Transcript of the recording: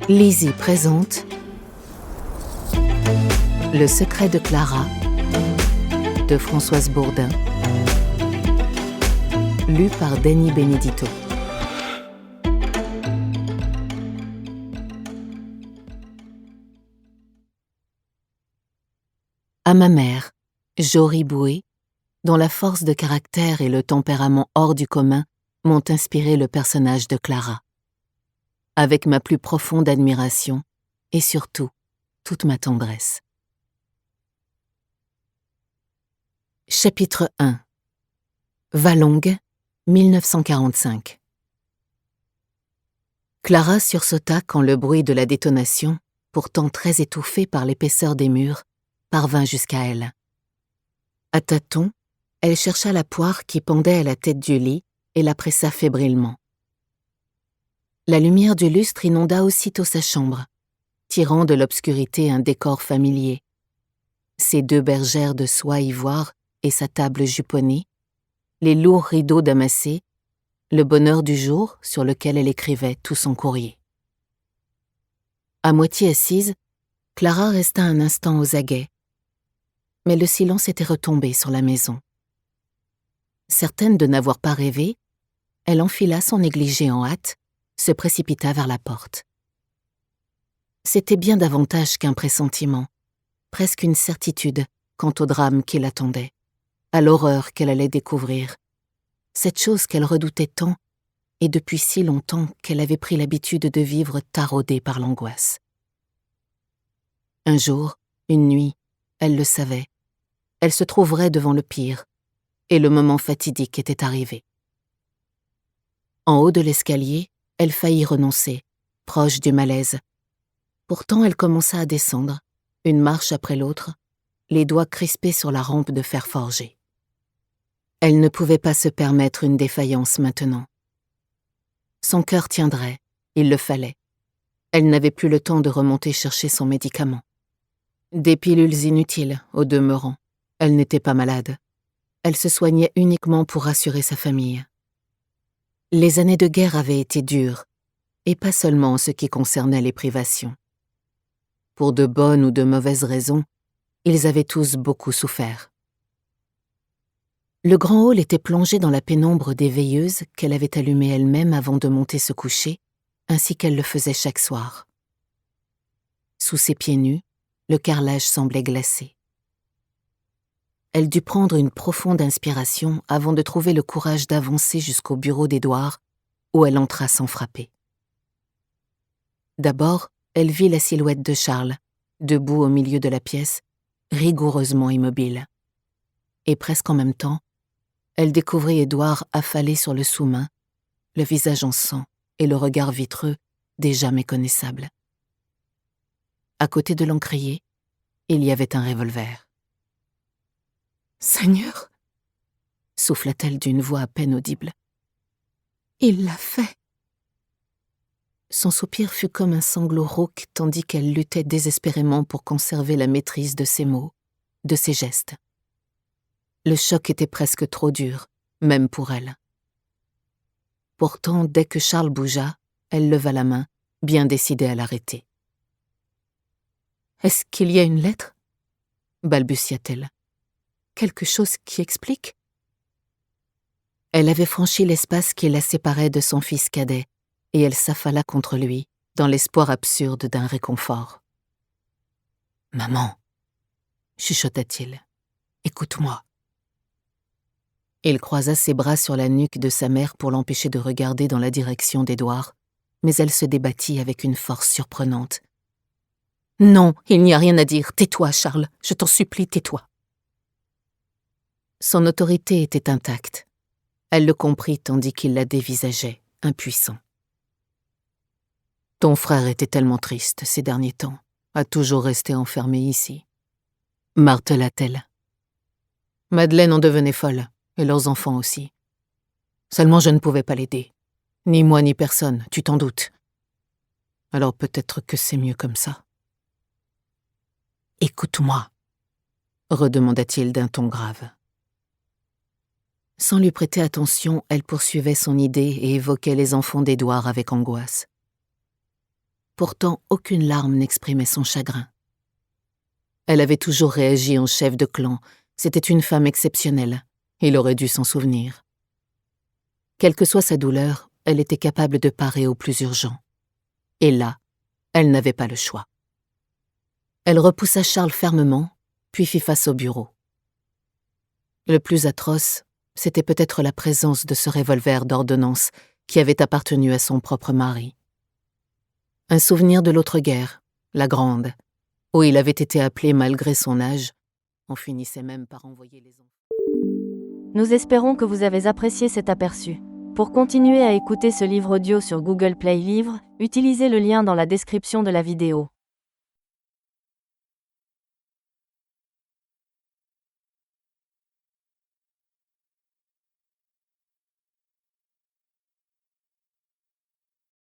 Lizzie présente Le secret de Clara de Françoise Bourdin, lu par Denny Benedito. À ma mère, Jory Boué, dont la force de caractère et le tempérament hors du commun m'ont inspiré le personnage de Clara, avec ma plus profonde admiration et surtout toute ma tendresse. Chapitre 1. Valognes, 1945. Clara sursauta quand le bruit de la détonation, pourtant très étouffé par l'épaisseur des murs, parvint jusqu'à elle. À tâtons, elle chercha la poire qui pendait à la tête du lit et la pressa fébrilement. La lumière du lustre inonda aussitôt sa chambre, tirant de l'obscurité un décor familier. Ses deux bergères de soie ivoire et sa table juponnée, les lourds rideaux damassés, le bonheur du jour sur lequel elle écrivait tout son courrier. À moitié assise, Clara resta un instant aux aguets, mais le silence était retombé sur la maison. Certaine de n'avoir pas rêvé, elle enfila son négligé en hâte, se précipita vers la porte. C'était bien davantage qu'un pressentiment, presque une certitude quant au drame qui l'attendait, à l'horreur qu'elle allait découvrir, cette chose qu'elle redoutait tant et depuis si longtemps qu'elle avait pris l'habitude de vivre taraudée par l'angoisse. Un jour, une nuit, elle le savait, elle se trouverait devant le pire, et le moment fatidique était arrivé. En haut de l'escalier, elle faillit renoncer, proche du malaise. Pourtant, elle commença à descendre, une marche après l'autre, les doigts crispés sur la rampe de fer forgé. Elle ne pouvait pas se permettre une défaillance maintenant. Son cœur tiendrait, il le fallait. Elle n'avait plus le temps de remonter chercher son médicament. Des pilules inutiles, au demeurant. Elle n'était pas malade. Elle se soignait uniquement pour rassurer sa famille. Les années de guerre avaient été dures, et pas seulement en ce qui concernait les privations. Pour de bonnes ou de mauvaises raisons, ils avaient tous beaucoup souffert. Le grand hall était plongé dans la pénombre des veilleuses qu'elle avait allumées elle-même avant de monter se coucher, ainsi qu'elle le faisait chaque soir. Sous ses pieds nus, le carrelage semblait glacé. Elle dut prendre une profonde inspiration avant de trouver le courage d'avancer jusqu'au bureau d'Édouard, où elle entra sans frapper. D'abord, elle vit la silhouette de Charles, debout au milieu de la pièce, rigoureusement immobile. Et presque en même temps, elle découvrit Édouard affalé sur le sous-main, le visage en sang et le regard vitreux déjà méconnaissable. À côté de l'encrier, il y avait un revolver. « Seigneur !» souffla-t-elle d'une voix à peine audible. « Il l'a fait !» Son soupir fut comme un sanglot rauque tandis qu'elle luttait désespérément pour conserver la maîtrise de ses mots, de ses gestes. Le choc était presque trop dur, même pour elle. Pourtant, dès que Charles bougea, elle leva la main, bien décidée à l'arrêter. « Est-ce qu'il y a une lettre ?» balbutia-t-elle. « Quelque chose qui explique ?» Elle avait franchi l'espace qui la séparait de son fils cadet, et elle s'affala contre lui, dans l'espoir absurde d'un réconfort. « Maman, chuchota-t-il, écoute-moi. » Il croisa ses bras sur la nuque de sa mère pour l'empêcher de regarder dans la direction d'Édouard, mais elle se débattit avec une force surprenante. « Non, il n'y a rien à dire. Tais-toi, Charles. Je t'en supplie, tais-toi. » Son autorité était intacte. Elle le comprit tandis qu'il la dévisageait, impuissant. « Ton frère était tellement triste ces derniers temps, à toujours rester enfermé ici. » martela-t-elle. Madeleine en devenait folle, et leurs enfants aussi. Seulement je ne pouvais pas l'aider. Ni moi ni personne, tu t'en doutes. Alors peut-être que c'est mieux comme ça. « Écoute-moi, » redemanda-t-il d'un ton grave. Sans lui prêter attention, elle poursuivait son idée et évoquait les enfants d'Édouard avec angoisse. Pourtant, aucune larme n'exprimait son chagrin. Elle avait toujours réagi en chef de clan. C'était une femme exceptionnelle. Il aurait dû s'en souvenir. Quelle que soit sa douleur, elle était capable de parer au plus urgent. Et là, elle n'avait pas le choix. Elle repoussa Charles fermement, puis fit face au bureau. Le plus atroce, c'était peut-être la présence de ce revolver d'ordonnance qui avait appartenu à son propre mari. Un souvenir de l'autre guerre, la Grande, où il avait été appelé malgré son âge. On finissait même par envoyer les enfants. Nous espérons que vous avez apprécié cet aperçu. Pour continuer à écouter ce livre audio sur Google Play Livres, utilisez le lien dans la description de la vidéo.